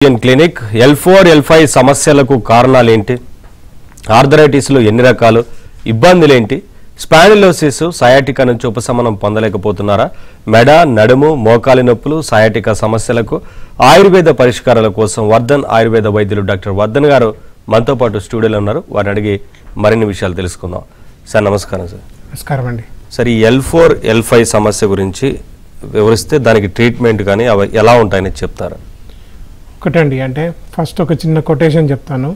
Clinic L4 L5 సమస్యలకు కారణాలు ఏంటి? ఆర్థరైటిస్ లో ఎన్ని రకాలు? ఇబ్బందులు ఏంటి? స్పాండిలోసిస్ సయాటికా నుంచి ఉపశమనం పొందలేకపోతున్నారా? మెడ, నడుము, మోకాలి నొప్పులు, సయాటికా సమస్యలకు ఆయుర్వేద పరిష్కారాల కోసం వర్ధన్ ఆయుర్వేద వైద్యులు డాక్టర్ వర్ధన్ గారు మనతో పాటు స్టూడియోలో ఉన్నారు. వారిని అడిగి మరిన్ని విషయాలు తెలుసుకుందాం. సార్ నమస్కారం. సార్ నమస్కారం అండి. సార్ ఈ L4 L5 సమస్య గురించి వివరిస్తే దానికి ట్రీట్మెంట్ కానీ అవి ఎలా ఉంటాయని చెప్తారా? ఒకటండి, అంటే ఫస్ట్ ఒక చిన్న కొటేషన్ చెప్తాను.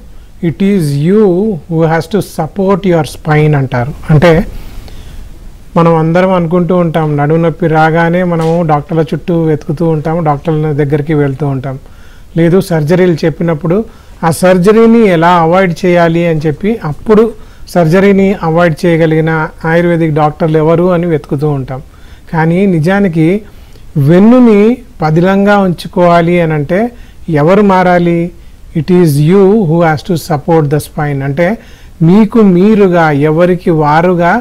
It is you who has to support your spine అంటారు. అంటే మనం అందరం అనుకుంటూ ఉంటాం, నడుము నొప్పి రాగానే మనము డాక్టర్ల చుట్టూ వెతుకుతూ ఉంటాం, డాక్టర్ల దగ్గరికి వెళ్తూ ఉంటాం. లేదు సర్జరీలు చెప్పినప్పుడు ఆ సర్జరీని ఎలా అవాయిడ్ చేయాలి అని చెప్పి అప్పుడు సర్జరీని అవాయిడ్ చేయగలిగిన ఆయుర్వేదిక్ డాక్టర్లు ఎవరు అని వెతుకుతూ ఉంటాం. కానీ నిజానికి వెన్నుని పదిలంగా ఉంచుకోవాలి అని అంటే ఎవరు మారాలి? It is you who has to support the spine. అంటే మీకు మీరుగా ఎవరికి వారుగా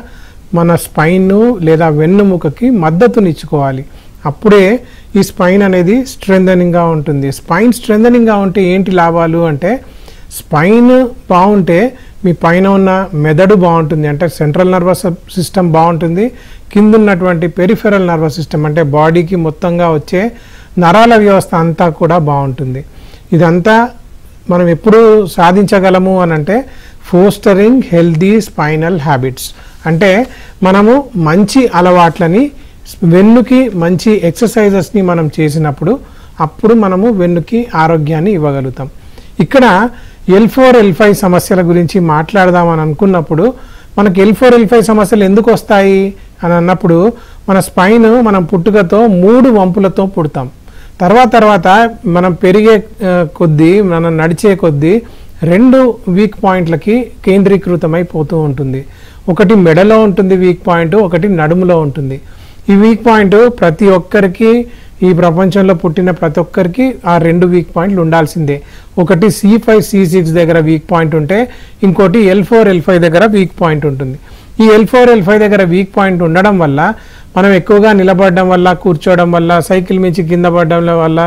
మన స్పైన్ లేదా వెన్నుముకకి మద్దతునిచ్చుకోవాలి. అప్పుడే ఈ స్పైన్ అనేది స్ట్రెంథనింగ్గా ఉంటుంది. స్పైన్ స్ట్రెంథనింగ్గా ఉంటే ఏంటి లాభాలు అంటే, స్పైన్ బాగుంటే మీ పైన ఉన్న మెదడు బాగుంటుంది, అంటే సెంట్రల్ నర్వస్ సిస్టమ్ బాగుంటుంది. కింద ఉన్నటువంటి పెరిఫెరల్ నర్వస్ సిస్టమ్ అంటే బాడీకి మొత్తంగా వచ్చే నరాల వ్యవస్థ అంతా కూడా బాగుంటుంది. ఇదంతా మనం ఎప్పుడు సాధించగలము అని అంటే ఫోస్టరింగ్ హెల్దీ స్పైనల్ హ్యాబిట్స్. అంటే మనము మంచి అలవాట్లని, వెన్నుకి మంచి ఎక్సర్సైజెస్ని మనం చేసినప్పుడు అప్పుడు మనము వెన్నుకి ఆరోగ్యాన్ని ఇవ్వగలుగుతాం. ఇక్కడ L4 L5 సమస్యల గురించి మాట్లాడదామని అనుకున్నప్పుడు మనకు L4 L5 సమస్యలు ఎందుకు వస్తాయి అని అన్నప్పుడు, మన స్పైన్ మనం పుట్టుకతో 3 వంపులతో పుడతాం. తర్వాత మనం పెరిగే కొద్దీ, మనం నడిచే కొద్దీ 2 వీక్ పాయింట్లకి కేంద్రీకృతమైపోతూ ఉంటుంది. ఒకటి మెడలో ఉంటుంది వీక్ పాయింట్, ఒకటి నడుములో ఉంటుంది. ఈ వీక్ పాయింట్ ప్రతి ఒక్కరికి, ఈ ప్రపంచంలో పుట్టిన ప్రతి ఒక్కరికి ఆ 2 వీక్ పాయింట్లు ఉండాల్సిందే. ఒకటి C5 C6 దగ్గర వీక్ పాయింట్ ఉంటే, ఇంకోటి L4 L5 దగ్గర వీక్ పాయింట్ ఉంటుంది. ఈ L4 L5 దగ్గర వీక్ పాయింట్ ఉండడం వల్ల మనం ఎక్కువగా నిలబడడం వల్ల, కూర్చోవడం వల్ల, సైకిల్ మించి కింద పడడం వల్ల,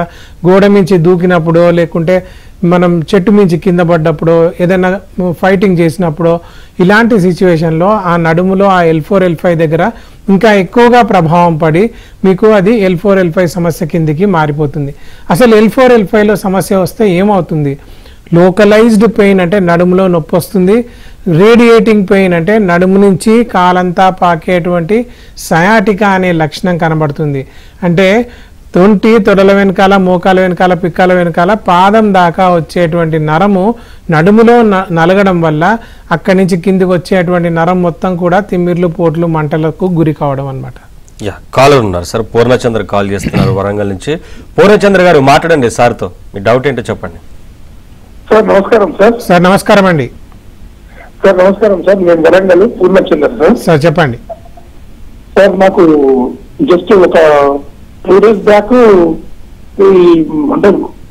గోడ మించి దూకినప్పుడు, లేకుంటే మనం చెట్టు మించి కింద పడ్డప్పుడు, ఏదైనా ఫైటింగ్ చేసినప్పుడు, ఇలాంటి సిచ్యువేషన్లో ఆ నడుములో ఆ L4 L5 దగ్గర ఇంకా ఎక్కువగా ప్రభావం పడి మీకు అది L4 L5 సమస్య కిందికి మారిపోతుంది. అసలు L4 L5లో సమస్య వస్తే ఏమవుతుంది? లోకలైజ్డ్ పెయిన్ అంటే నడుములో నొప్పి వస్తుంది. రేడియేటింగ్ పెయిన్ అంటే నడుము నుంచి కాలంతా పాకేటువంటి సయాటికా అనే లక్షణం కనబడుతుంది. అంటే తొడల వెనకాల, మోకాల వెనకాల, పిక్కల వెనకాల, పాదం దాకా వచ్చేటువంటి నరము నడుములో నలగడం వల్ల అక్కడి నుంచి కిందికి వచ్చేటువంటి నరం మొత్తం కూడా తిమ్మిర్లు, పోట్లు, మంటలకు గురి కావడం అన్నమాట. కాలర్ ఉన్నారు సార్, పూర్ణచంద్ర కాల్ చేస్తున్నారు వరంగల్ నుంచి. పూర్ణచంద్ర గారు మాట్లాడండి సార్తో, మీ డౌట్ ఏంటో చెప్పండి. సార్ నమస్కారం. సార్ నమస్కారం అండి. సార్ నమస్కారం సార్, నేను వరంగల్ పూర్ణచంద్ర సార్. సార్ చెప్పండి సార్. నాకు జస్ట్ ఒక 2 days బ్యాక్ అంటే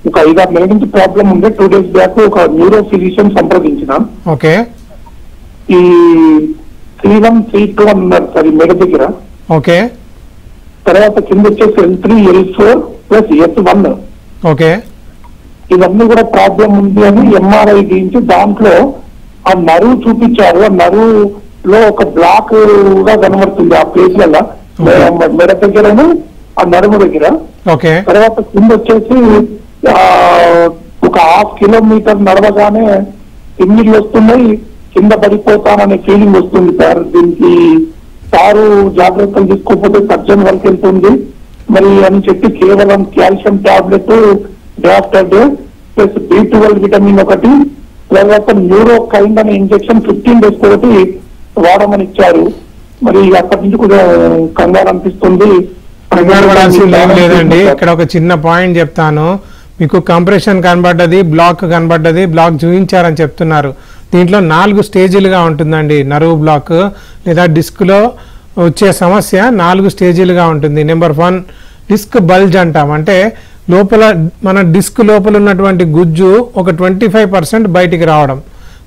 ఒక 5-6 నెలల నుంచి ప్రాబ్లం ఉండే. 2 days బ్యాక్ ఒక న్యూరో ఫిజిషియన్ సంప్రదించిన. ఓకే. ఈ 3-1-3-2 అన్నారు సార్ ఈ మెడ దగ్గర. ఓకే. తర్వాత కింద వచ్చేసి L3 L4 plus S1. Okay. ఇవన్నీ కూడా ప్రాబ్లం ఉంది అని MRI తీయించి దాంట్లో ఆ నరువు చూపించారు. ఆ నరువులో ఒక బ్లాక్ గా కనబడుతుంది ఆ ప్లేస్లలో, మెడ దగ్గర, ఆ నడుము దగ్గర. తర్వాత కింద వచ్చేసి ఒక 1/2 kilometer నడవగానే తిమ్మిళ్ళు వస్తున్నాయి, కింద పడిపోతాననే ఫీలింగ్ వస్తుంది సార్. దీనికి సారు జాగ్రత్తలు తీసుకోకపోతే సర్జన్ వరకు వెళ్తుంది మరి అని చెప్పి కేవలం calcium tablet doctor day plus B12 vitamin ఒకటి, తర్వాత న్యూరో కైండ్ అనే ఇంజెక్షన్ 15 days ఒకటి వాడమని ఇచ్చారు. మరి అప్పటి నుంచి కూడా కంగారు అనిపిస్తుంది. లేదండి, ఇక్కడ ఒక చిన్న పాయింట్ చెప్తాను. మీకు కంప్రెషన్ కనబడ్డది, బ్లాక్ కనబడ్డది, బ్లాక్ చూపించారని చెప్తున్నారు. దీంట్లో 4 స్టేజీలుగా ఉంటుందండి. నరువు బ్లాక్ లేదా డిస్క్లో వచ్చే సమస్య 4 స్టేజీలుగా ఉంటుంది. నెంబర్ 1 డిస్క్ బల్జ్ అంటాం. అంటే లోపల మన డిస్క్ లోపల ఉన్నటువంటి గుజ్జు ఒక 25% బయటికి రావడం,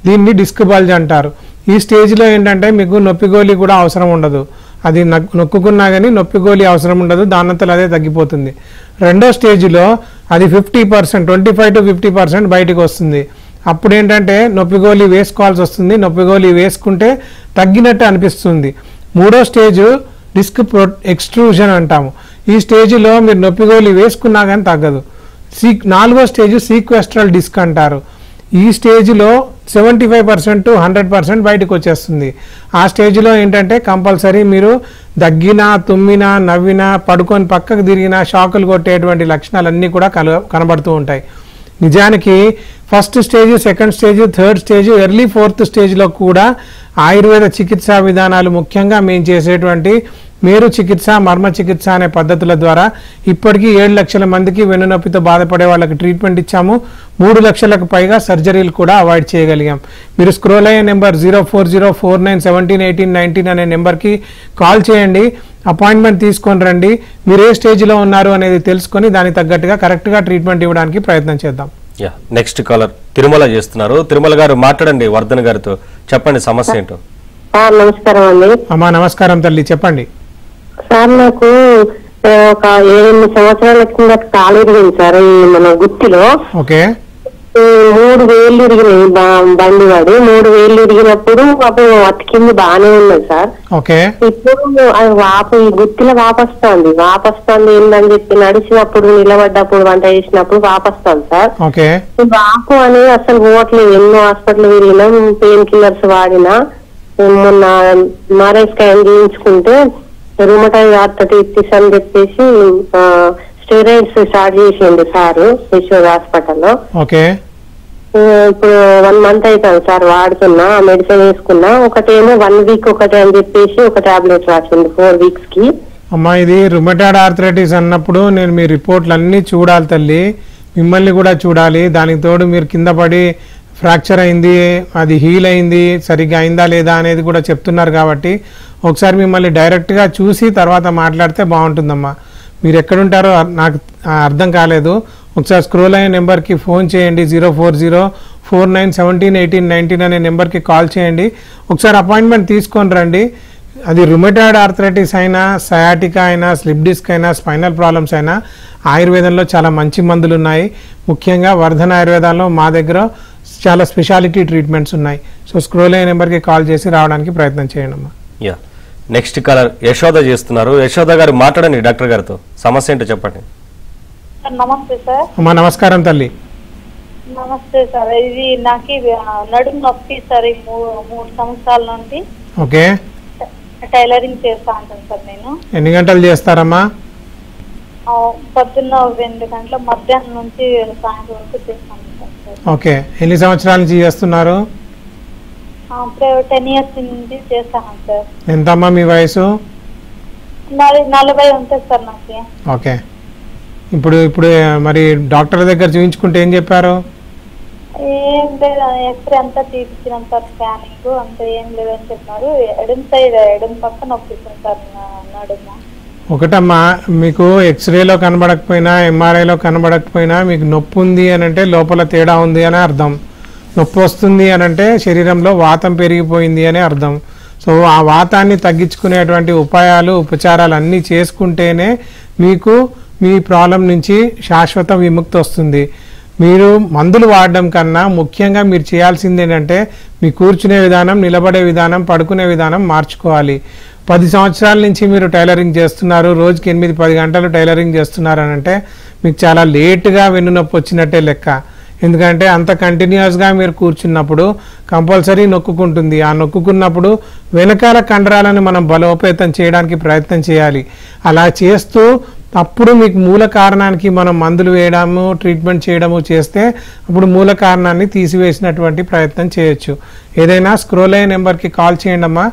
దీన్ని డిస్క్ బల్జ్ అంటారు. ఈ స్టేజ్లో ఏంటంటే మీకు నొప్పి గోళీ కూడా అవసరం ఉండదు. అది నొక్కుకున్నా కానీ నొప్పి గోళీ అవసరం ఉండదు, దానంతలో అదే తగ్గిపోతుంది. రెండో స్టేజ్లో అది 50%, 25 to 50% బయటికి వస్తుంది. అప్పుడు ఏంటంటే నొప్పి గోళీ వేసుకోవాల్సి వస్తుంది. నొప్పి గోళీ వేసుకుంటే తగ్గినట్టు అనిపిస్తుంది. మూడో స్టేజ్ డిస్క్ ఎక్స్ట్రూజన్ అంటాము. ఈ స్టేజ్లో మీరు నొప్పి గోళీ వేసుకున్నా కానీ తగ్గదు. నాలుగో స్టేజ్ సీక్వెస్ట్రల్ డిస్క్ అంటారు. ఈ స్టేజ్లో 75% to 100% బయటకు వచ్చేస్తుంది. ఆ స్టేజ్లో ఏంటంటే కంపల్సరీ మీరు దగ్గినా, తుమ్మినా, నవ్వినా, పడుకొని పక్కకు తిరిగినా షాకులు కొట్టేటువంటి లక్షణాలన్నీ కూడా కనబడుతూ ఉంటాయి. నిజానికి first stage, second stage, third stage, early fourth స్టేజ్లో కూడా ఆయుర్వేద చికిత్సా విధానాలు, ముఖ్యంగా మేము చేసేటువంటి మేరు చికిత్స, మర్మ చికిత్స అనే పద్ధతుల ద్వారా ఇప్పటికీ 7 లక్షల మందికి వెన్నునొప్పితో బాధపడే వాళ్ళకి ట్రీట్మెంట్ ఇచ్చాము. 3 లక్షలకు పైగా సర్జరీలు కూడా అవాయిడ్ చేయగలిగాం. మీరు స్క్రోల్ అయ్యే నెంబర్ 04049171819 అనే నెంబర్కి కాల్ చేయండి. అపాయింట్మెంట్ తీసుకొని రండి. మీరు ఏ స్టేజ్లో ఉన్నారు అనేది తెలుసుకొని దానికి తగ్గట్టుగా కరెక్ట్గా ట్రీట్మెంట్ ఇవ్వడానికి ప్రయత్నం చేద్దాం. నెక్స్ట్ కాలర్ తిరుమల చేస్తున్నారు. తిరుమల గారు మాట్లాడండి వర్ధన్ గారితో, చెప్పండి సమస్య ఏంటో. నమస్కారం అండి. అమ్మా నమస్కారం తల్లి, చెప్పండి. సార్ నాకు ఒక 7-8 సంవత్సరాల కింద కాలు ఇరిగింది సార్. ఈ మన గుత్తిలో ఓకే 3 వేళ్ళు ఇరిగినాయి. బండి వాడి 3 వేళ్ళు ఇరిగినప్పుడు అప్పుడు అతికింది బాగానే ఉన్నది సార్. ఓకే ఇప్పుడు అది ఈ గుత్తిలో వాపొస్తుంది ఏందని చెప్పి నడిచినప్పుడు, నిలబడ్డప్పుడు, వంట చేసినప్పుడు వాపొస్తుంది సార్. ఓకే వాపు అనేది అసలు పోవట్లేదు. ఎన్నో హాస్పిటల్ వెళ్ళినాం, పెయిన్ కిల్లర్స్ వాడినా. మొన్న ఎంఆర్ఐ స్కాన్ చేయించుకుంటే రూమటాయిడ్ ఆర్థరైటిస్ అని చెప్పేసి స్టెరాయిడ్స్ స్టార్ట్ చేసిండు సార్ యశోద హాస్పిటల్లో. ఓకే ఇప్పుడు 1 month అవుతుంది సార్ వాడుతున్నా, మెడిసిన్ వేసుకున్నా. ఒకటేమో 1 week ఒకటే అని చెప్పేసి ఒక టాబ్లెట్ రాసింది 4 weeks కి. అమ్మా ఇది రుమటాయిడ్ ఆర్థరైటిస్ అన్నప్పుడు నేను మీ రిపోర్ట్లు అన్నీ చూడాలి తల్లి, మిమ్మల్ని కూడా చూడాలి. దానికి తోడు మీరు కింద పడి ఫ్రాక్చర్ అయింది, అది హీల్ అయింది, సరిగ్గా అయిందా లేదా అనేది కూడా చెప్తున్నారు. కాబట్టి ఒకసారి మిమ్మల్ని డైరెక్ట్గా చూసి తర్వాత మాట్లాడితే బాగుంటుందమ్మా. మీరు ఎక్కడుంటారో నాకు అర్థం కాలేదు. ఒకసారి స్క్రోల్ అయ్యే నెంబర్కి ఫోన్ చేయండి. 04049171819 అనే నెంబర్కి కాల్ చేయండి. ఒకసారి అపాయింట్మెంట్ తీసుకొని రండి. అది రుమటాయిడ్ ఆర్థరైటిస్ అయినా, సయాటికా అయినా, స్లిప్ డిస్క్ అయినా, స్పైనల్ ప్రాబ్లమ్స్ అయినా ఆయుర్వేదంలో చాలా మంచి మందులు ఉన్నాయి. ముఖ్యంగా వర్ధన్ ఆయుర్వేదంలో మా దగ్గర చాలా స్పెషాలిటీ ట్రీట్మెంట్స్ ఉన్నాయి. సో స్క్రోల్ అయ్యే నెంబర్కి కాల్ చేసి రావడానికి ప్రయత్నం చేయండి అమ్మా. నెక్స్ట్ కాలర్ యశోద చేస్తున్నారు. యశోద గారు మాట్లాడండి డాక్టర్ గారితో, సమస్య ఏంటో చెప్పండి. నమస్తే సార్. అమ్మా నమస్కారం తల్లి. నమస్తే సార్. ఇది నాకు నడుము నొప్పి సార్. 3 సంవత్సరాల నుండి ఓకే టైలరింగ్ చేస్తా ఉంటాను సార్. నేను ఎన్ని గంటలు చేస్తారమ్మా? పొద్దున్న 2 గంటల, మధ్యాహ్నం నుంచి సాయంత్రం వరకు చేస్తాను సార్. ఓకే ఎన్ని సంవత్సరాల నుంచి చేస్తున్నారు? 10 years నుంచి చేస్తాను సార్. ఎంతమ్మా మీ వయసు? 40 ఉంటుంది సార్ నాకు. ఓకే ఇప్పుడు మరి డాక్టర్ దగ్గర చూపించుకుంటే ఏం చెప్పారు? ఏం లేదు, ఎక్స్రే అంతా తీపించినాం సార్, స్కానింగ్ అంతా ఏం లేదని చెప్పినారు. ఎడమ పక్క నొప్పిస్తుంది సార్ నడుము. ఒకటమ్మా, మీకు ఎక్స్రేలో కనబడకపోయినా, ఎంఆర్ఐలో కనబడకపోయినా మీకు నొప్పి ఉంది అని అంటే లోపల తేడా ఉంది అని అర్థం. నొప్పి వస్తుంది అని అంటే శరీరంలో వాతం పెరిగిపోయింది అని అర్థం. సో ఆ వాతాన్ని తగ్గించుకునేటువంటి ఉపచారాలు అన్నీ చేసుకుంటేనే మీకు మీ ప్రాబ్లం నుంచి శాశ్వత విముక్తి వస్తుంది. మీరు మందులు వాడడం కన్నా ముఖ్యంగా మీరు చేయాల్సింది ఏంటంటే మీ కూర్చునే విధానం, నిలబడే విధానం, పడుకునే విధానం మార్చుకోవాలి. 10 సంవత్సరాల నుంచి మీరు టైలరింగ్ చేస్తున్నారు, రోజుకి 8-10 గంటలు టైలరింగ్ చేస్తున్నారు అని అంటే మీకు చాలా లేటుగా వెన్నునొప్పి వచ్చినట్టే లెక్క. ఎందుకంటే అంత కంటిన్యూస్గా మీరు కూర్చున్నప్పుడు కంపల్సరీ నొక్కుంటుంది. ఆ నొక్కున్నప్పుడు వెనకాల కండరాలను మనం బలోపేతం చేయడానికి ప్రయత్నం చేయాలి. అలా చేస్తూ అప్పుడు మీకు మూల కారణానికి మనం మందులు వేయడము, ట్రీట్మెంట్ చేయడము చేస్తే అప్పుడు మూల కారణాన్ని తీసివేసినటువంటి ప్రయత్నం చేయొచ్చు. ఏదైనా స్క్రోల్ అయ్యే నెంబర్కి కాల్ చేయండి అమ్మా.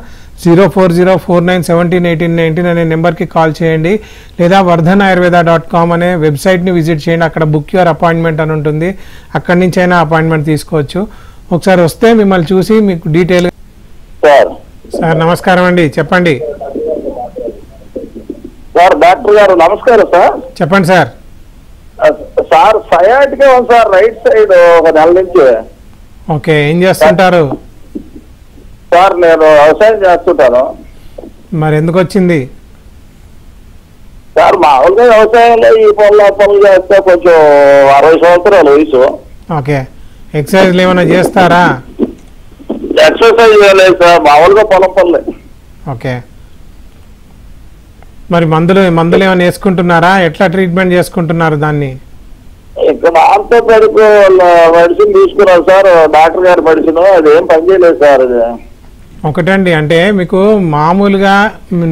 04049171819 అనే నెంబర్కి కాల్ చేయండి. లేదా vardhanayurveda.com అనే వెబ్సైట్ని విజిట్ చేయండి. అక్కడ బుక్ యువర్ అపాయింట్మెంట్ అని ఉంటుంది. అక్కడి నుంచి అయినా అపాయింట్మెంట్ తీసుకోవచ్చు. ఒకసారి వస్తే మిమ్మల్ని చూసి మీకు డీటెయిల్. సార్ నమస్కారం అండి, చెప్పండి. సార్ డాక్టర్ గారు నమస్కారం సార్. చెప్పండి సార్. సార్ సయాటికా ఉంది సార్, రైట్ సైడ్ 1 నెల నుంచి. ఓకే ఏం చేస్తుంటారు సార్? నేను వ్యవసాయం చేస్తుంటాను. మరి ఎందుకు వచ్చింది? సార్ మామూలుగా వ్యవసాయంలో ఈ పనులు చేస్తే కొంచెం 60 సంవత్సరాల వయసు. ఓకే, ఎక్సర్సైజ్లు ఏమైనా చేస్తారా? ఎక్సర్సైజ్ లేదు సార్, మామూలుగా పొలం పనులే. ఓకే, మరి మందులు ఏమైనా వేసుకుంటున్నారా? ఎట్లా ట్రీట్మెంట్ చేసుకుంటున్నారు దాన్ని? ఇక్కడ ఆర్థోపెడిక్ మెడిసిన్ తీసుకున్నాం సార్, డాక్టర్ గారి మెడిసిన్, అదేం పనిచేయలేదు సార్. అది ఒకటండి, అంటే మీకు మామూలుగా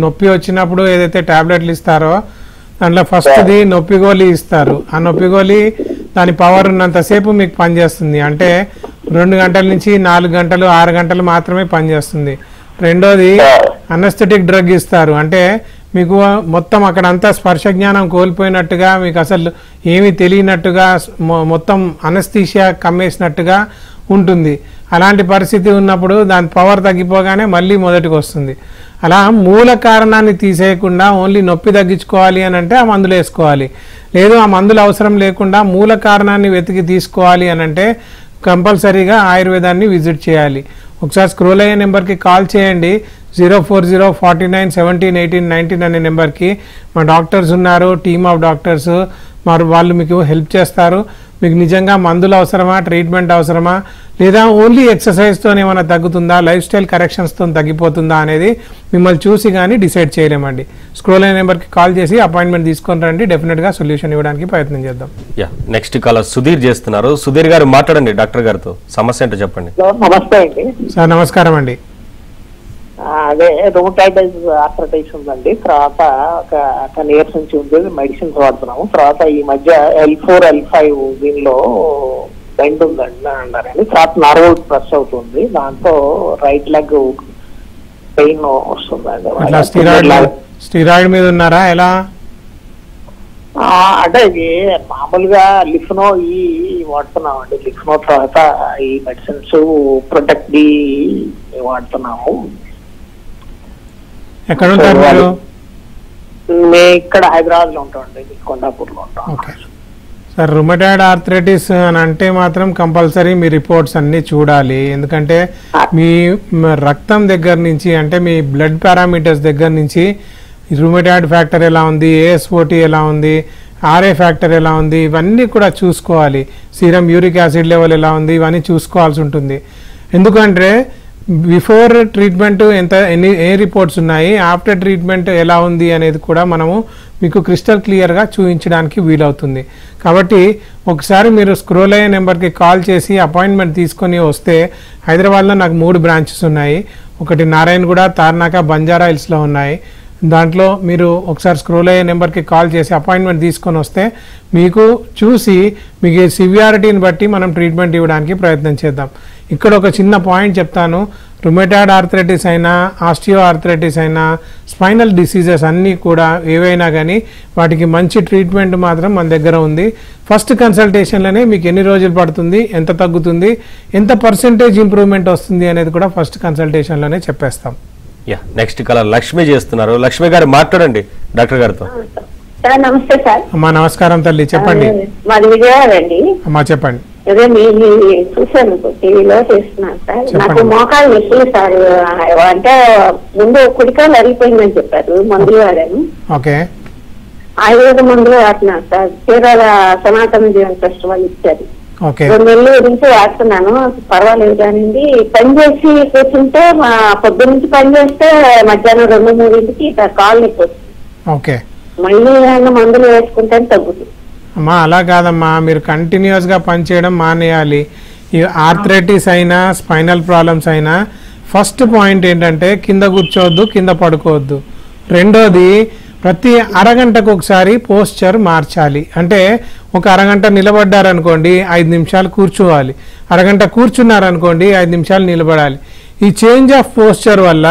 నొప్పి వచ్చినప్పుడు ఏదైతే టాబ్లెట్లు ఇస్తారో దాంట్లో ఫస్ట్ది నొప్పి గోళీ ఇస్తారు. ఆ నొప్పి గోళీ దాని పవర్ ఉన్నంతసేపు మీకు పనిచేస్తుంది. అంటే 2 గంటల నుంచి 4 గంటలు 6 గంటలు మాత్రమే పనిచేస్తుంది. రెండోది అనస్థెటిక్ డ్రగ్ ఇస్తారు. అంటే మీకు మొత్తం అక్కడంతా స్పర్శ జ్ఞానం కోల్పోయినట్టుగా, మీకు అసలు ఏమీ తెలియనట్టుగా, మొత్తం అనస్థీషియా కమ్మేసినట్టుగా ఉంటుంది. అలాంటి పరిస్థితి ఉన్నప్పుడు దాని పవర్ తగ్గిపోగానే మళ్ళీ మొదటికి వస్తుంది. అలా మూల కారణాన్ని తీసేయకుండా ఓన్లీ నొప్పి తగ్గించుకోవాలి అని అంటే ఆ మందులు వేసుకోవాలి. లేదు ఆ మందులు అవసరం లేకుండా మూల కారణాన్ని వెతికి తీసుకోవాలి అని అంటే కంపల్సరీగా ఆయుర్వేదాన్ని విజిట్ చేయాలి. ఒకసారి స్క్రోల్ అయ్యే నెంబర్కి కాల్ చేయండి, 04049171819 అనే నెంబర్కి. మా డాక్టర్స్ ఉన్నారు, టీమ్ ఆఫ్ డాక్టర్స్, మరి వాళ్ళు మీకు హెల్ప్ చేస్తారు. మీకు నిజంగా మందులు అవసరమా, ట్రీట్మెంట్ అవసరమా, లేదా ఓన్లీ ఎక్సర్సైజ్తో ఏమైనా తగ్గుతుందా, లైఫ్ స్టైల్ కరెక్షన్స్తో తగ్గిపోతుందా అనేది మిమ్మల్ని చూసి కానీ డిసైడ్ చేయలేమండి. స్క్రోల్ అయిన నెంబర్కి కాల్ చేసి అపాయింట్మెంట్ తీసుకొని రండి, డెఫినెట్గా సొల్యూషన్ ఇవ్వడానికి ప్రయత్నం చేద్దాం. నెక్స్ట్ కాల్ సుధీర్ చేస్తున్నారు. సుధీర్ గారు మాట్లాడండి డాక్టర్ గారితో, సమస్య ఏంటో చెప్పండి. నమస్తే అండి సార్. నమస్కారం అండి. అదే రూమటాయిడ్ ఆర్థరైటిస్ ఉందండి. తర్వాత ఒక 10 years నుంచి ఉంది, మెడిసిన్స్ వాడుతున్నాము. తర్వాత ఈ మధ్య L4 L5 దీనిలో బెండ్ ఉందండి అన్నారండి. తర్వాత నర్వ్ ప్రెస్ అవుతుంది, దాంతో రైట్ లెగ్ పెయిన్ వస్తుందండి. స్టీరాయిడ్ మీద ఉన్నారా ఎలా? అంటే ఇది మామూలుగా లిఫ్నో ఈ వాడుతున్నామండి. లిఫ్నో తర్వాత ఈ మెడిసిన్స్ ప్రొటెక్ట్ డి వాడుతున్నాము. ఎక్కడ ఉంటారు మీరు? మేము ఇక్కడ హైదరాబాద్ లో ఉంటామండి, కొండాపూర్లో ఉంటాం. ఓకే సార్, రుమటాయిడ్ ఆర్థరైటిస్ అని అంటే మాత్రం కంపల్సరీ మీ రిపోర్ట్స్ అన్నీ చూడాలి. ఎందుకంటే మీ రక్తం దగ్గర నుంచి, అంటే మీ బ్లడ్ పారామీటర్స్ దగ్గర నుంచి రుమటాయిడ్ ఫ్యాక్టర్ ఎలా ఉంది, ASOT ఎలా ఉంది, RA ఫ్యాక్టర్ ఎలా ఉంది, ఇవన్నీ కూడా చూసుకోవాలి. సీరం యూరిక్ యాసిడ్ లెవెల్ ఎలా ఉంది, ఇవన్నీ చూసుకోవాల్సి ఉంటుంది. ఎందుకంటే బిఫోర్ ట్రీట్మెంట్ ఏ రిపోర్ట్స్ ఉన్నాయి, ఆఫ్టర్ ట్రీట్మెంట్ ఎలా ఉంది అనేది కూడా మనము మీకు క్రిస్టల్ క్లియర్గా చూపించడానికి వీలవుతుంది. కాబట్టి ఒకసారి మీరు స్క్రోల్ అయ్యే నెంబర్కి కాల్ చేసి అపాయింట్మెంట్ తీసుకొని వస్తే, హైదరాబాద్లో నాకు 3 బ్రాంచెస్ ఉన్నాయి. ఒకటి నారాయణగూడ, తార్నాక, బంజారా హిల్స్లో ఉన్నాయి. దాంట్లో మీరు ఒకసారి స్క్రోల్ అయ్యే నెంబర్కి కాల్ చేసి అపాయింట్మెంట్ తీసుకొని వస్తే మీకు చూసి మీకు సివియారిటీని బట్టి మనం ట్రీట్మెంట్ ఇవ్వడానికి ప్రయత్నం చేద్దాం. ఇక్కడ ఒక చిన్న పాయింట్ చెప్తాను. రుమటాయిడ్ ఆర్థరైటిస్ అయినా, ఆస్టియో ఆర్థరైటిస్ అయినా, స్పైనల్ డిసీజెస్ అన్నీ కూడా ఏవైనా కానీ వాటికి మంచి ట్రీట్మెంట్ మాత్రం మన దగ్గర ఉంది. ఫస్ట్ కన్సల్టేషన్లోనే మీకు ఎన్ని రోజులు పడుతుంది, ఎంత తగ్గుతుంది, ఎంత పర్సెంటేజ్ ఇంప్రూవ్మెంట్ వస్తుంది అనేది కూడా ఫస్ట్ కన్సల్టేషన్లోనే చెప్పేస్తాం. నెక్స్ట్ కలర్ లక్ష్మి చేస్తున్నారు. లక్ష్మి గారు మాట్లాడండి డాక్టర్ గారితో. సార్ నమస్తే సార్. అమ్మా నమస్కారం తల్లి, చెప్పండి. మాది విజయవాడ అండి. అమ్మా చెప్పండి. అదే మీరు చూసాను టీవీలో చేస్తున్నాను సార్. నాకు మోకాలు నొప్పులు సార్, అంటే ముందు కుడికాలు అరిగిపోయిందని చెప్పారు, మందులు వాడాను. ఓకే. ఆయుర్వేద మందులు వాడుతున్నాను సార్. చీరాల సనాతన జీవన్ ట్రస్ట్ వాళ్ళు ఇచ్చారు. 2 నెలల నుంచి వాడుతున్నాను, పర్వాలేదు. కానీ పని చేసి కూర్చుంటే పొద్దు నుంచి పని చేస్తే మధ్యాహ్నం 2-3 కాలు నొప్పి వస్తుంది. ఓకే. మళ్ళీ మందులు వేసుకుంటే తగ్గుతుంది. అమ్మా అలా కాదమ్మా, మీరు కంటిన్యూస్గా పనిచేయడం మానేయాలి. ఈ ఆర్థరైటిస్ అయినా, స్పైనల్ ప్రాబ్లమ్స్ అయినా ఫస్ట్ పాయింట్ ఏంటంటే కింద కూర్చోవద్దు, కింద పడుకోవద్దు. రెండోది ప్రతి అరగంటకు ఒకసారి పోస్చర్ మార్చాలి. అంటే ఒక అరగంట నిలబడ్డారనుకోండి 5 నిమిషాలు కూర్చోవాలి, అరగంట కూర్చున్నారనుకోండి 5 నిమిషాలు నిలబడాలి. ఈ చేంజ్ ఆఫ్ పోస్చర్ వల్ల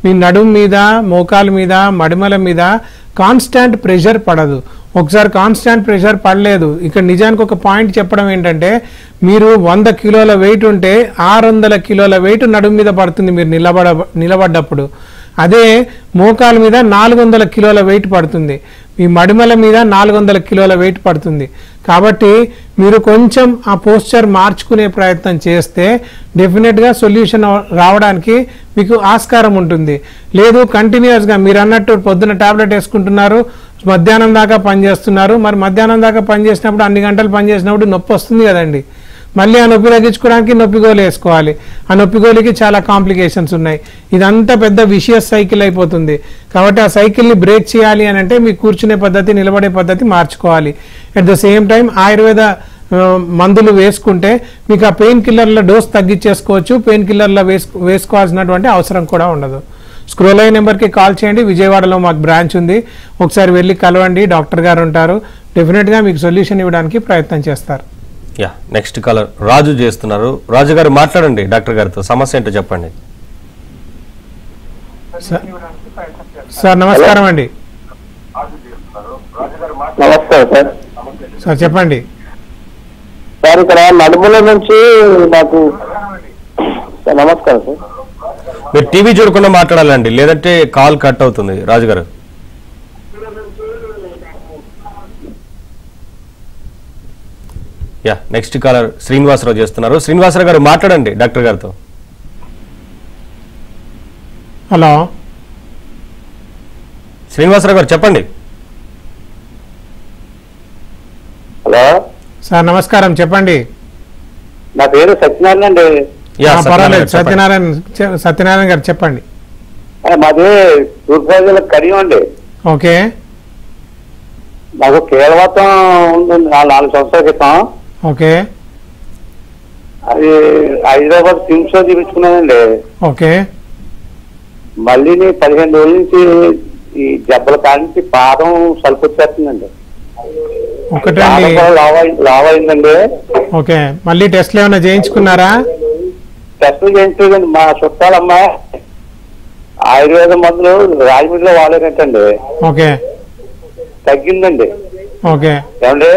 మీ నడుము మీద, మోకాల మీద, మడిమల మీద కాన్స్టాంట్ ప్రెషర్ పడదు. ఒకసారి కాన్స్టాంట్ ప్రెషర్ పడలేదు. ఇక్కడ నిజానికి ఒక పాయింట్ చెప్పడం ఏంటంటే, మీరు 100 కిలోల వెయిట్ ఉంటే 600 కిలోల వెయిట్ నడుము మీద పడుతుంది మీరు నిలబడ్డప్పుడు. అదే మోకాల మీద 400 కిలోల వెయిట్ పడుతుంది. మీ మడిమల మీద 400 కిలోల వెయిట్ పడుతుంది. కాబట్టి మీరు కొంచెం ఆ పోస్చర్ మార్చుకునే ప్రయత్నం చేస్తే డెఫినెట్గా సొల్యూషన్ రావడానికి మీకు ఆస్కారం ఉంటుంది. లేదు కంటిన్యూస్గా మీరు అన్నట్టు పొద్దున టాబ్లెట్ వేసుకుంటున్నారు, మధ్యాహ్నం దాకా పనిచేస్తున్నారు, మరి మధ్యాహ్నం దాకా పనిచేసినప్పుడు అన్ని గంటలు పనిచేసినప్పుడు నొప్పి వస్తుంది కదండి. మళ్ళీ ఆ నొప్పి తగ్గించుకోవడానికి నొప్పి గోళీ వేసుకోవాలి. ఆ నొప్పి గోళీకి చాలా కాంప్లికేషన్స్ ఉన్నాయి. ఇదంతా పెద్ద విషియస్ సైకిల్ అయిపోతుంది. కాబట్టి ఆ సైకిల్ని బ్రేక్ చేయాలి అని అంటే మీకు కూర్చునే పద్ధతి, నిలబడే పద్ధతి మార్చుకోవాలి. At the same time Ayurveda మందులు వేసుకుంటే మీకు ఆ పెయిన్ కిల్లర్ల డోస్ తగ్గించేసుకోవచ్చు. పెయిన్ కిల్లర్ల వేసుకోవాల్సినటువంటి అవసరం కూడా ఉండదు. స్క్రోల్ అయ్యే నెంబర్కి కాల్ చేయండి. విజయవాడలో మాకు బ్రాంచ్ ఉంది. ఒకసారి వెళ్ళి కలవండి, డాక్టర్ గారు ఉంటారు. డెఫినెట్గా మీకు సొల్యూషన్ ఇవ్వడానికి ప్రయత్నం చేస్తారు. యా, నెక్స్ట్ కాలర్ రాజు చేస్తున్నారు. రాజు గారు మాట్లాడండి డాక్టర్ గారితో, సమస్య ఏంటో చెప్పండి. సార్ నమస్కారం అండి. నమస్కారం సార్. సార్ చెప్పండి. సార్ ఇక్కడ నడుముల నుంచి నాకు నమస్కారం సార్. మీరు టీవీ చూడకుండా మాట్లాడాలండి, లేదంటే కాల్ కట్ అవుతుంది. రాజు గారు యా, నెక్స్ట్ కాలర్ శ్రీనివాసరావు చేస్తున్నారు. శ్రీనివాసరావు గారు మాట్లాడండి డాక్టర్ గారితో. హలో శ్రీనివాసరావు గారు చెప్పండి. హలో సార్ నమస్కారం, చెప్పండి. నా పేరు సత్యనారాయణ అండి. యా, పర్వాలేదు. చెప్పండి. సత్యనారాయణ గారు చెప్పండి. మాది తూర్పుగోదావరి కడియం అండి. ఓకే. నాకు కీలవాతం ఉందండి 4 సంవత్సరాల క్రితం. ఓకే. అది హైదరాబాద్ సిమ్స్ లో చూపించుకున్నానండి. ఓకే. మళ్ళీ 15 రోజుల నుంచి ఈ జబ్బల కాడించి పాదం సలుపు వచ్చేస్తుందండి. ఒకటండి. లావ్ అయిందండి. ఓకే. మళ్ళీ టెస్ట్లు ఏమైనా చేయించుకున్నారా? టెస్టులు చేయించలేదండి. మా చుట్టాలమ్మ ఆయుర్వేద మందులు రాజమండ్రిలో వాడేటండి. ఓకే. తగ్గిందండి. ఓకే. ఏమండి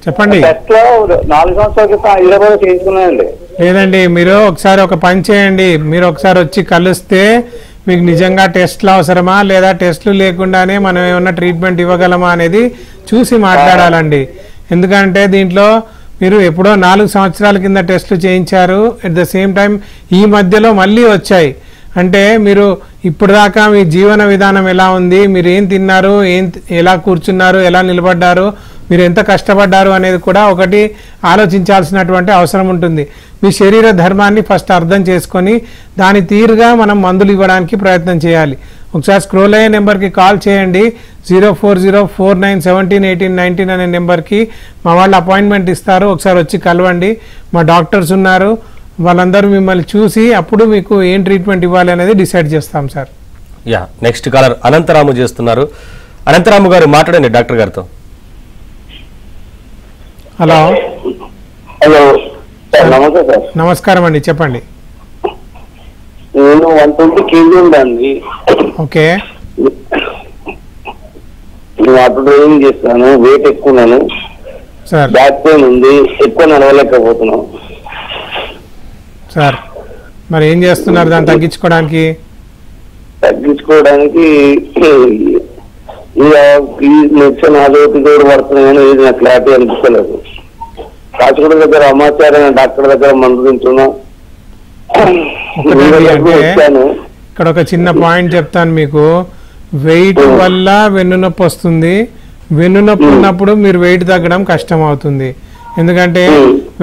చెప్పండి. టెస్ట్ లో 4 సంవత్సరాల క్రితం హైదరాబాద్ చేయించుకున్నానండి. లేదండి, మీరు ఒకసారి ఒక పని చేయండి. మీరు ఒకసారి వచ్చి కలిస్తే మీకు నిజంగా టెస్ట్లు అవసరమా లేదా టెస్ట్లు లేకుండానే మనం ఏమన్నా ట్రీట్మెంట్ ఇవ్వగలమా అనేది చూసి మాట్లాడాలండి. ఎందుకంటే దీంట్లో మీరు ఎప్పుడో 4 సంవత్సరాల కింద టెస్టులు చేయించారు. అట్ ద సేమ్ టైం ఈ మధ్యలో మళ్ళీ వచ్చాయి. అంటే మీరు ఇప్పుడు దాకా మీ జీవన విధానం ఎలా ఉంది, మీరు ఏం తిన్నారు, ఎలా కూర్చున్నారు, ఎలా నిలబడ్డారు, మీరు ఎంత కష్టపడ్డారు అనేది కూడా ఒకటి ఆలోచించాల్సినటువంటి అవసరం ఉంటుంది. మీ శరీర ధర్మాన్ని ఫస్ట్ అర్థం చేసుకొని దాని తీరుగా మనం మందులు ఇవ్వడానికి ప్రయత్నం చేయాలి. ఒకసారి స్క్రోల్ అయ్యే నెంబర్కి కాల్ చేయండి. 04049171819 అనే నెంబర్కి మా వాళ్ళు అపాయింట్మెంట్ ఇస్తారు. ఒకసారి వచ్చి కలవండి. మా డాక్టర్స్ ఉన్నారు, వాళ్ళందరూ మిమ్మల్ని చూసి అప్పుడు మీకు ఏం ట్రీట్మెంట్ ఇవ్వాలి అనేది డిసైడ్ చేస్తాం sir. Yeah, next caller Anantharamu చేస్తున్నారు. అనంతరాము గారు మాట్లాడండి డాక్టర్ గారితో. హలో. Hello sir. నమస్తే సార్. నమస్కారం అండి, చెప్పండి. నేను 120 kg ఉందండి. ఓకే. నేను వాటర్ డ్రైవింగ్ చేస్తాను. వెయిట్ ఎక్కున్నాను. సార్. బ్యాక్ పెయిన్ ఉంది. ఎక్కువ నడవలేకపోతున్నాను సార్. మరి ఏం చేస్తున్నారు దాన్ని తగ్గించుకోవడానికి? ఈ మెడిసిన్ ఆలోటి కూడా పడుతున్నాయని ఇది నాకు క్లారిటీ అనిపిస్తలేదు. కాచిగూడ దగ్గర అమాచార్య డాక్టర్ దగ్గర మందు తింటున్నా. ఇక్కడ ఒక చిన్న పాయింట్ చెప్తాను మీకు. వెయిట్ వల్ల వెన్నునొప్పి వస్తుంది. వెన్నునొప్పి ఉన్నప్పుడు మీరు వెయిట్ తగ్గడం కష్టం అవుతుంది. ఎందుకంటే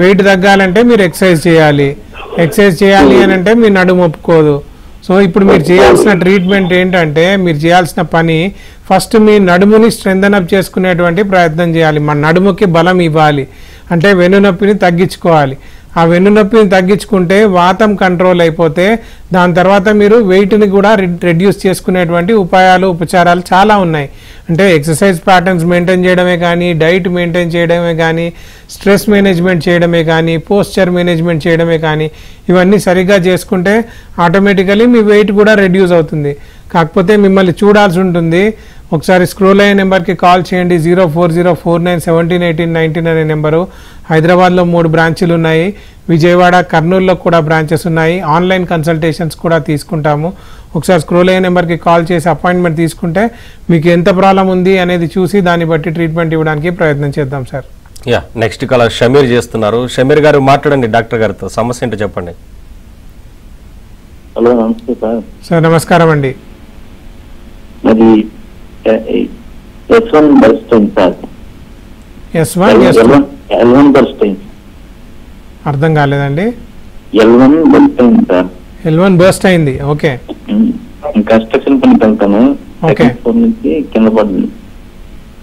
వెయిట్ తగ్గాలంటే మీరు ఎక్సర్సైజ్ చేయాలి. ఎక్సర్సైజ్ చేయాలి అని అంటే మీ నడుము ఒప్పుకోదు. సో ఇప్పుడు మీరు చేయాల్సిన ట్రీట్మెంట్ ఏంటంటే, మీరు చేయాల్సిన పని ఫస్ట్ మీ నడుముని స్ట్రెంథన్ అప్ చేసుకునేటువంటి ప్రయత్నం చేయాలి. మన నడుముకి బలం ఇవ్వాలి. అంటే వెన్నునొప్పిని తగ్గించుకోవాలి. ఆ వెన్నునొప్పిని తగ్గించుకుంటే వాతం కంట్రోల్ అయిపోతే దాని తర్వాత మీరు వెయిట్ని కూడా రెడ్యూస్ చేసుకునేటువంటి ఉపచారాలు చాలా ఉన్నాయి. అంటే ఎక్సర్సైజ్ ప్యాటర్న్స్ మెయింటైన్ చేయడమే కానీ, డైట్ మెయింటైన్ చేయడమే కానీ, స్ట్రెస్ మేనేజ్మెంట్ చేయడమే కానీ, పోస్చర్ మేనేజ్మెంట్ చేయడమే కానీ, ఇవన్నీ సరిగ్గా చేసుకుంటే ఆటోమేటికలీ మీ వెయిట్ కూడా రెడ్యూస్ అవుతుంది. కాకపోతే మిమ్మల్ని చూడాల్సి ఉంటుంది. ఒకసారి స్క్రోల్ అయ్యే నెంబర్కి కాల్ చేయండి. 04049171819 అనే నెంబరు. హైదరాబాద్లో 3 బ్రాంచులు ఉన్నాయి, విజయవాడ, కర్నూలులో కూడా బ్రాంచెస్ ఉన్నాయి. ఆన్లైన్ కన్సల్టేషన్స్ కూడా తీసుకుంటాము. ఒకసారి స్క్రోల్ అయ్యే నెంబర్కి కాల్ చేసి అపాయింట్మెంట్ తీసుకుంటే మీకు ఎంత ప్రాబ్లం ఉంది అనేది చూసి దాన్ని బట్టి ట్రీట్మెంట్ ఇవ్వడానికి ప్రయత్నం చేద్దాం sir. Yeah, next caller Shameer చేస్తున్నారు. షమీర్ గారు మాట్లాడండి డాక్టర్ గారితో, సమస్య ఏంటో చెప్పండి. హలో, నమస్తే సార్. సార్ నమస్కారం అండి. మరి S1 బర్స్ట్ అయింది సార్. S1 L1 బర్స్ట్ అయింది. అర్థం కాలేదండి. L1 బర్స్ట్ అయింది సార్. L1 బర్స్ట్ అయింది. ఓకే, కన్స్ట్రక్షన్ పనికి వెళ్తాను, ఓకే. నుంచి కింద పడింది.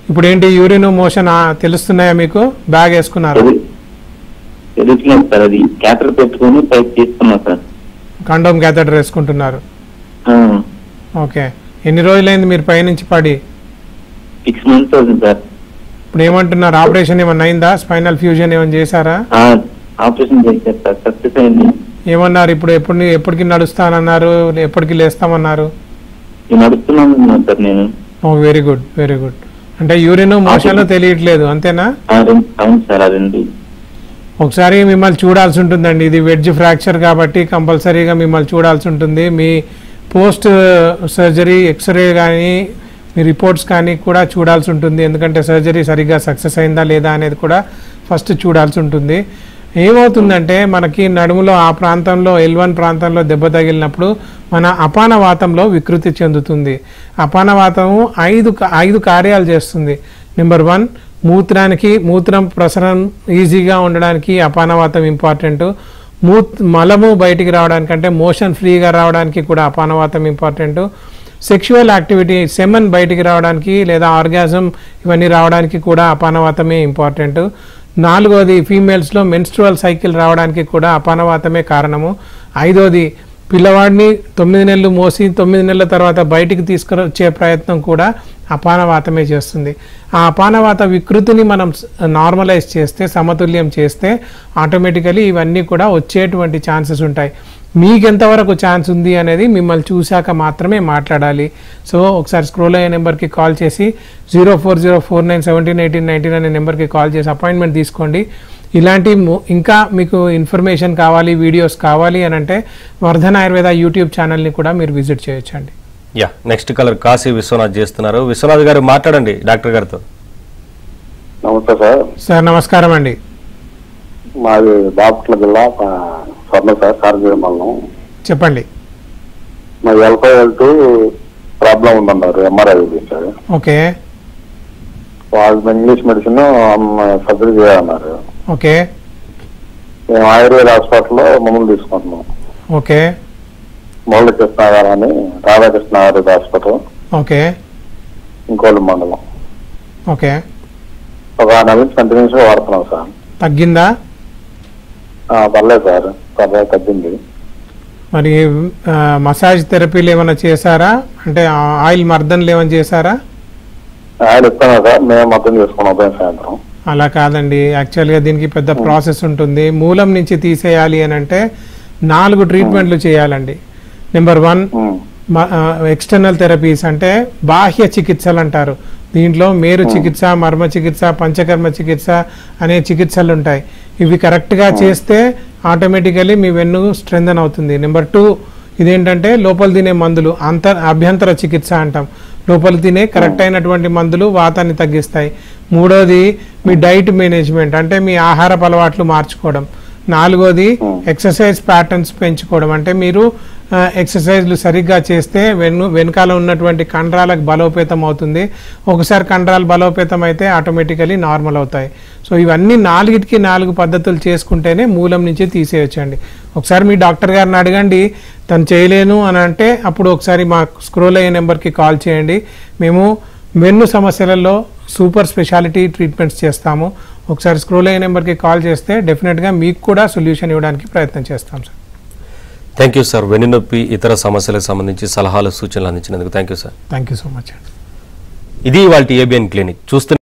ఇప్పుడు ఏంటి, యూరిన్ మోషన్ తెలుస్తున్నాయా మీకు? బ్యాగ్ వేసుకున్నారు? తెలుసులేదు సార్, అది క్యాథర్ పెట్టుకుని పైప్ తీసుకున్నా సార్. కండోమ్ క్యాథెటర్ వేసుకుంటున్నారు. ఓకే, ఎన్ని రోజులైంది మీరు పైనుంచి పడి? 6 months అవుతుంది సార్. ఇప్పుడు ఏమంటున్నారు, ఆపరేషన్ ఏమన్నా అయిందా? స్పైనల్ ఫ్యూజన్ ఏమైనా చేశారా? ఆపరేషన్ చేశారు సార్, సక్సెస్ అయింది. ఏమన్నారు ఇప్పుడు? ఎప్పటికి నడుస్తానన్నారు, ఎప్పటికి లేస్తామన్నారు? నడుస్తున్నాను సార్ నేను. Very good, very good. అంటే యూరిన్ మోషన్ తెలియట్లేదు అంతేనా? అవును సార్, అదండి. ఒకసారి మిమ్మల్ని చూడాల్సి ఉంటుందండి. ఇది వెడ్జ్ ఫ్రాక్చర్ కాబట్టి కంపల్సరీగా మిమ్మల్ని చూడాల్సి ఉంటుంది. మీ పోస్ట్ సర్జరీ ఎక్స్రే కానీ మీ రిపోర్ట్స్ కానీ కూడా చూడాల్సి ఉంటుంది. ఎందుకంటే సర్జరీ సరిగ్గా సక్సెస్ అయిందా లేదా అనేది కూడా ఫస్ట్ చూడాల్సి ఉంటుంది. ఏమవుతుందంటే మనకి నడుములో ఆ ప్రాంతంలో L1 ప్రాంతంలో దెబ్బ తగిలినప్పుడు మన అపానవాతంలో వికృతి చెందుతుంది. అపానవాతము 5 కార్యాలు చేస్తుంది. నెంబర్ 1, మూత్రం ప్రసరణ ఈజీగా ఉండడానికి అపానవాతం ఇంపార్టెంట్. మలము బయటికి రావడానికంటే మోషన్ ఫ్రీగా రావడానికి కూడా అపానవాతం ఇంపార్టెంట్. సెక్షువల్ యాక్టివిటీ, సెమన్ బయటికి రావడానికి లేదా ఆర్గాజం ఇవన్నీ రావడానికి కూడా అపానవాతమే ఇంపార్టెంట్. 4వది, ఫీమేల్స్లో మెన్స్ట్రువల్ సైకిల్ రావడానికి కూడా అపానవాతమే కారణము. 5వది, పిల్లవాడిని 9 నెలలు మోసి 9 నెలల తర్వాత బయటికి తీసుకొచ్చే ప్రయత్నం కూడా అపానవాతమే చేస్తుంది. ఆ అపానవాత వికృతిని మనం నార్మలైజ్ చేస్తే, సమతుల్యం చేస్తే ఆటోమేటికలీ ఇవన్నీ కూడా వచ్చేటువంటి ఛాన్సెస్ ఉంటాయి. మీకు ఎంతవరకు ఛాన్స్ ఉంది అనేది మిమ్మల్ని చూశాక మాత్రమే మాట్లాడాలి. సో ఒకసారి స్క్రోల్ అయ్యే నెంబర్కి కాల్ చేసి 04049171819 అనే నెంబర్కి కాల్ చేసి అపాయింట్మెంట్ తీసుకోండి. ఇలాంటి ఇంకా మీకు ఇన్ఫర్మేషన్ కావాలి, వీడియోస్ కావాలి అని అంటే వర్ధన్ ఆయుర్వేద యూట్యూబ్ ఛానల్ని కూడా మీరు విజిట్ చేయొచ్చండి. Yeah, next caller Kashi Vishwanath చేస్తున్నారు. విశ్వనాథ్ గారు మాట్లాడండి డాక్టర్ గారితో. నమస్తే సార్. సార్ నమస్కారం అండి. మాది బాపట్ల జిల్లా స్వర్ణ సార్, కార్యక్రమం. చెప్పండి. మా L5 L2 ప్రాబ్లం ఉందన్నారు, MRI సార్. ఓకే, వాళ్ళు ఇంగ్లీష్ మెడిసిన్ సర్జరీ చేయాలన్నారు. ఓకే, మేము ఆయుర్వేద హాస్పిటల్లో మమ్మల్ని తీసుకుంటున్నాం. ఓకే, మురళీకృష్ణ గారు అని, రాధాకృష్ణ ఆయుర్వేద హాస్పిటల్, ఓకే, ఇంకోళ్ళు మండలం. ఓకే. ఒక 6 నెలల నుంచి కంటిన్యూస్ గా వాడుతున్నాం సార్. తగ్గిందా? పర్లేదు సార్, పర్లేదు, తగ్గింది. మరి మసాజ్ థెరపీలు ఏమైనా చేశారా? అంటే ఆయిల్ మర్దనలు ఏమైనా చేశారా? ఆయిల్ ఇస్తాను సార్, మేము మొత్తం చేసుకున్నాం ఉదయం సాయంత్రం. అలా కాదండి, యాక్చువల్గా దీనికి పెద్ద ప్రాసెస్ ఉంటుంది. మూలం నుంచి తీసేయాలి అని అంటే 4 ట్రీట్మెంట్లు చేయాలండి. నెంబర్ 1, ఎక్స్టర్నల్ థెరపీస్ అంటే బాహ్య చికిత్సలు అంటారు. దీంట్లో మేరు చికిత్స, మర్మ చికిత్స, పంచకర్మ చికిత్స అనే చికిత్సలు ఉంటాయి. ఇవి కరెక్ట్గా చేస్తే ఆటోమేటికలీ మీ వెన్ను స్ట్రెంథన్ అవుతుంది. నెంబర్ 2, ఇదేంటంటే లోపల తినే మందులు, అభ్యంతర చికిత్స అంటాం. లోపల తినే కరెక్ట్ అయినటువంటి మందులు వాతాన్ని తగ్గిస్తాయి. 3వది మీ డైట్ మేనేజ్మెంట్ అంటే మీ ఆహారపు అలవాట్లు మార్చుకోవడం. 4వది ఎక్సర్సైజ్ ప్యాటర్న్స్ పెంచుకోవడం అంటే మీరు ఎక్సర్సైజ్లు సరిగ్గా చేస్తే వెనకాల ఉన్నటువంటి కండరాలకు బలోపేతం అవుతుంది. ఒకసారి కండరాలు బలోపేతం అయితే ఆటోమేటికలీ నార్మల్ అవుతాయి. సో ఇవన్నీ 4 పద్ధతులు చేసుకుంటేనే మూలం నుంచి తీసేయచ్చండి. ఒకసారి మీ డాక్టర్ గారిని అడగండి, తను చేయలేను అని అంటే అప్పుడు ఒకసారి మా స్క్రోల్ అయ్యే నెంబర్కి కాల్ చేయండి. మేము వెన్ను సమస్యలలో సూపర్ స్పెషాలిటీ ట్రీట్మెంట్స్ చేస్తాము. ఒకసారి స్క్రోల్ అయ్యే నెంబర్కి కాల్ చేస్తే డెఫినెట్గా మీకు కూడా సొల్యూషన్ ఇవ్వడానికి ప్రయత్నం చేస్తాం సార్. Thank you sir. వెన్నునొప్పి ఇతర సమస్యలకు సంబంధించి సలహాలు సూచనలు అందించినందుకు thank you sir. Thank you so much అండి. ఇది ఇవాల్టి ABN క్లినిక్. చూస్తున్న